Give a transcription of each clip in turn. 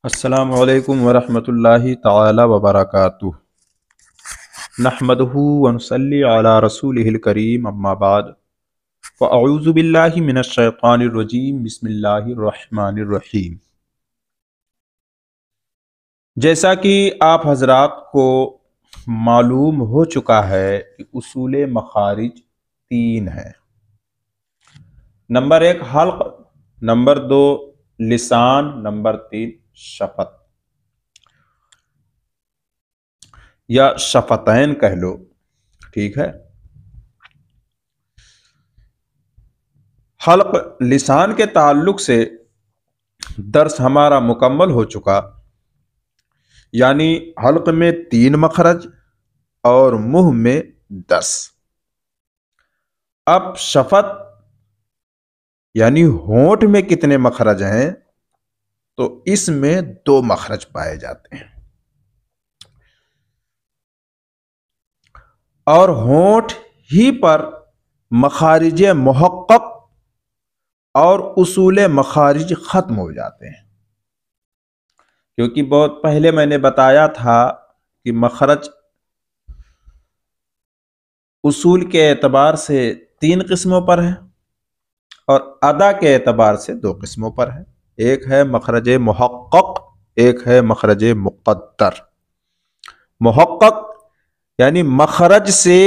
अस्सलामु अलैकुम वरहमतुल्लाहि ताला वबरकातुहू। नहमदुहु व नुसल्ली अला रसूलिहिल करीम, अम्मा बाद, व अऊज़ु बिल्लाहि मिनश शैतानिर रजीम, बिस्मिल्लाहिर रहमानिर रहीम। जैसा कि आप हजरात को मालूम हो चुका है कि उसूले मखारिज तीन है। नंबर एक हल्क, नंबर दो लिसान, नंबर तीन शफत या शफतैन कह लो। ठीक है। हल्क लिसान के ताल्लुक से दर्स हमारा मुकम्मल हो चुका, यानी हल्क में 3 मखरज और मुंह में 10। अब शफत यानी होंठ में कितने मखरज हैं, तो इसमें 2 मखरज पाए जाते हैं। और होंठ ही पर मखारिज मुहक्कक और उसूल मखारिज खत्म हो जाते हैं। क्योंकि बहुत पहले मैंने बताया था कि मखरज उसूल के एतबार से 3 किस्मों पर है और अदा के एतबार से 2 किस्मों पर है। एक है मखरज मुहक्कक, एक है मखरज मुक़द्दर। मुहक्कक यानी मखरज से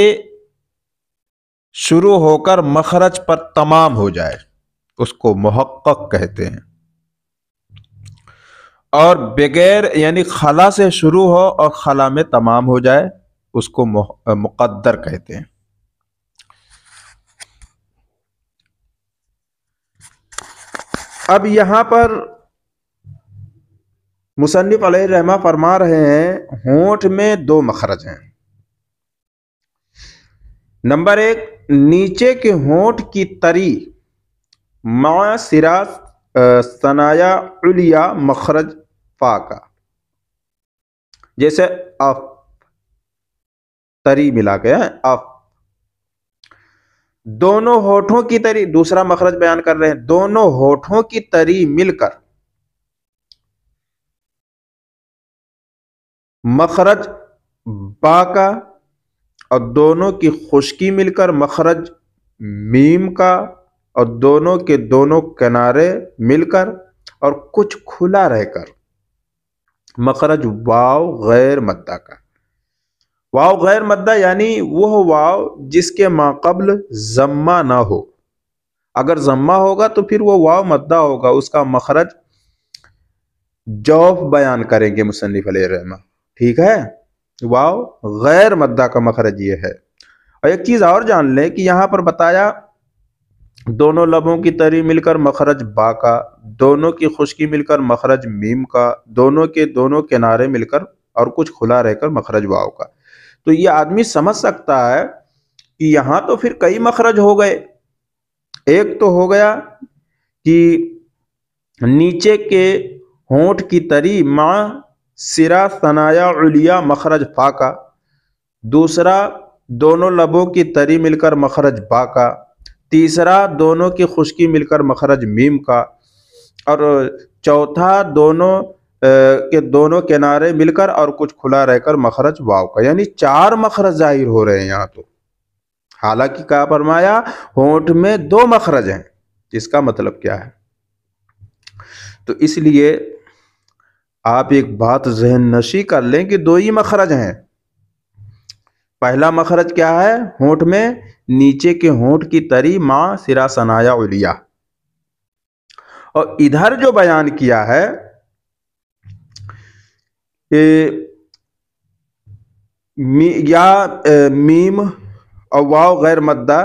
शुरू होकर मखरज पर तमाम हो जाए, उसको मुहक्कक कहते हैं। और बगैर यानी खला से शुरू हो और खला में तमाम हो जाए, उसको मुक़द्दर कहते हैं। अब यहां पर मुसन्निफ अलैहि रहमा फरमा रहे हैं, होंठ में 2 मखरज हैं। नंबर एक, नीचे के होंठ की तरी मा सिरा सनाया उलिया मखरज फा का, जैसे अफ, तरी मिला के अफ, दोनों होठों की तरी, दूसरा मखरज बयान कर रहे हैं, दोनों होठों की तरी मिलकर मखरज बा का, और दोनों की खुश्की मिलकर मखरज मीम का, और दोनों के दोनों किनारे मिलकर और कुछ खुला रहकर मखरज वाव गैर मद्दा का। वाव गैर मद्दा यानी वह वाव जिसके माक़ब्ल जम्मा ना हो। अगर जम्मा होगा तो फिर वो वाव मद्दा होगा, उसका मखरज जौफ बयान करेंगे मुसन्निफ अलैहि रहमा। ठीक है। वाव गैर मद्दा का मखरज ये है। और एक चीज और जान लें कि यहां पर बताया दोनों लबों की तरी मिलकर मखरज बा का, दोनों की खुश्की मिलकर मखरज मीम का, दोनों के दोनों किनारे मिलकर और कुछ खुला रहकर मखरज वाव का। तो ये आदमी समझ सकता है कि यहां तो फिर कई मखरज हो गए। एक तो हो गया कि नीचे के होंठ की तरी मा सिरा सनाया उलिया मखरज फा का, दूसरा दोनों लबों की तरी मिलकर मखरज बा का, तीसरा दोनों की खुश्की मिलकर मखरज मीम का, और चौथा दोनों के दोनों किनारे मिलकर और कुछ खुला रहकर मखरज वाव का। यानी 4 मखरज जाहिर हो रहे हैं यहाँ तो। हालांकि क्या फरमाया, होंठ में 2 मखरज हैं। इसका मतलब क्या है? तो इसलिए आप एक बात ज़हन नशी कर लें कि 2 ही मखरज हैं। पहला मखरज क्या है? होंठ में नीचे के होंठ की तरी मां सिरा सनाया उलिया। और इधर जो बयान किया है मीम और वाव गैर मद्दा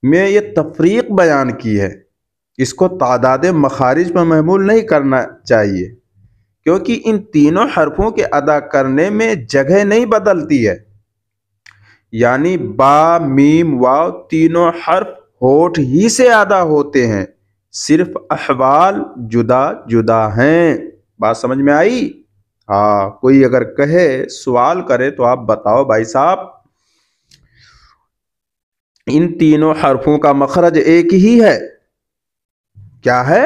में ये तफरीक बयान की है। इसको तादाद मखारिज पर महमूल नहीं करना चाहिए, क्योंकि इन तीनों हरफों के अदा करने में जगह नहीं बदलती है। यानी बा मीम वाव तीनों हर्फ होठ ही से अदा होते हैं, सिर्फ अहवाल जुदा जुदा हैं। बात समझ में आई? हाँ, कोई अगर कहे, सवाल करे तो आप बताओ भाई साहब, इन तीनों हरफों का मखरज एक ही है। क्या है?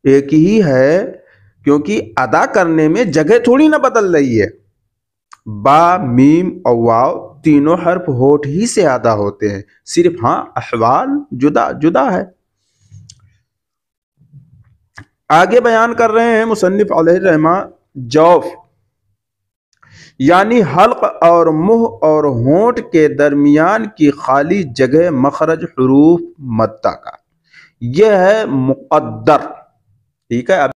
एक ही है। क्योंकि अदा करने में जगह थोड़ी ना बदल रही है। बा, मीम और वाव तीनों हर्फ होठ ही से अदा होते हैं, सिर्फ हाँ अहवाल जुदा जुदा है। आगे बयान कर रहे हैं मुसन्निफ अलैहिर्रहमा, जौफ यानी हल्क और मुंह और होंठ के दरमियान की खाली जगह मखरज हुरूफ मद्दा का, यह है मुक़द्दर। ठीक है।